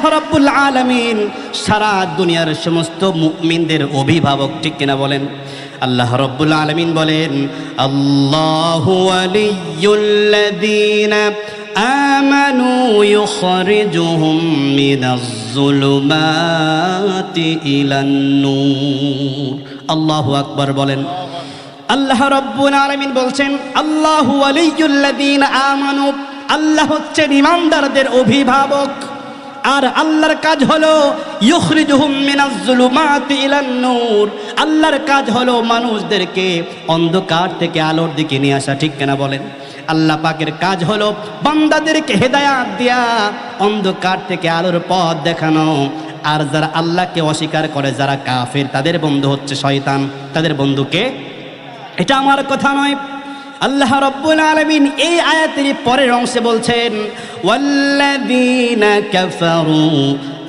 আল্লাহ রাব্বুল আলামিন সারা দুনিয়ার সমস্ত মুমিনদের অভিভাবক, ঠিক কিনা বলেন? আল্লাহ রাব্বুল আলামিন বলেন, আল্লাহু ওয়ালিয়্যুল্লাযীনা আমানু ইউখরিজুহুম মিনাজ যুলুমাতি ইলান নূর। আল্লাহু আকবার বলেন। আল্লাহ রাব্বুল আলামিন বলছেন, আল্লাহু ওয়ালিয়্যুল্লাযীনা আমানু, আল্লাহ হচ্ছেন ঈমানদারদের অভিভাবক। আর আল্লাহর কাজ হলো ইউখরিজুহুম মিনাজ যুলুমাতি ইলান নূর, আল্লাহর কাজ হলো মানুষদেরকে অন্ধকার থেকে আলোর দিকে নিয়ে আসা, ঠিক কিনা বলেন? আল্লাহ পাকের কাজ হলো বান্দাদেরকে হেদায়াত দেয়া, অন্ধকার থেকে আলোর পথ দেখানো। আর যারা আল্লাহকে অস্বীকার করে, যারা কাফের, তাদের বন্ধু হচ্ছে শয়তান। তাদের বন্ধুকে, এটা আমার কথা নয়, আল্লাহ রাব্বুল আলামিন এই আয়াতের পরের অংশে বলছেন, ওয়াল্লাযীনা কাফারু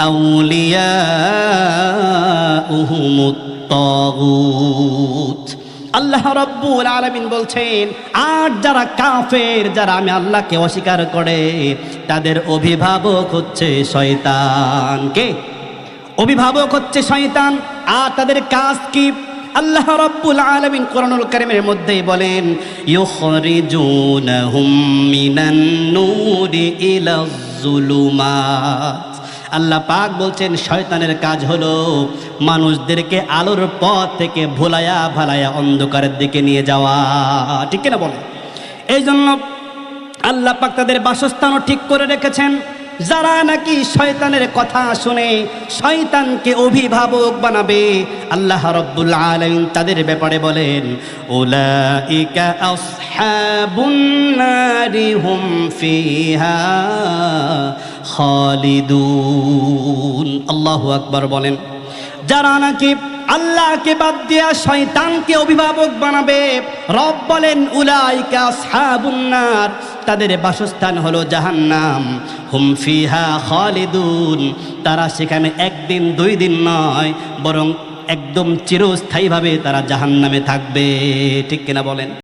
আউলিয়াউহুমুত তাগুত। আল্লাহ রাব্বুল আলামিন বলছেন, আর যারা কাফের, যারা আমি আল্লাহকে অস্বীকার করে, তাদের অভিভাবক হচ্ছে শয়তান। কে অভিভাবক? হচ্ছে শয়তান। আর তাদের কাজ কি? আল্লাহ রাব্বুল আলামিন কোরআনুল কারীমের মধ্যেই বলেন, ইউখরিজুনাহুম মিনান নূরি ইলাজ যুলুমাত। আল্লাহ পাক বলছেন, শয়তানের কাজ হলো মানুষদেরকে আলোর পথ থেকে ভোলায়া ভালায়া অন্ধকারের দিকে নিয়ে যাওয়া, ঠিক কিনা বলে? এই জন্য আল্লাহ পাক তাদের বাসস্থানও ঠিক করে রেখেছেন। যারা নাকি শয়তানের কথা শুনে শয়তানকে অভিভাবক বানাবে, আল্লাহ রাব্বুল আলামিন তাদের ব্যাপারে বলেন, উলাইকা আসহাবুন নারি হুম ফিহা খালিদুন। আল্লাহু আকবার বলেন। যারা নাকি আল্লাহকে বাদ দিয়া শয়তানকে অভিভাবক বানাবে, রব বলেন, উলাইকা আসহাবুন নার, তাদের বাসস্থান হলো জাহান্নাম। হুম ফিহা খালিদুন, তারা সেখানে একদিন দুই দিন নয়, বরং একদম চিরস্থায়ীভাবে তারা জাহান্নামে থাকবে, ঠিক কিনা বলেন?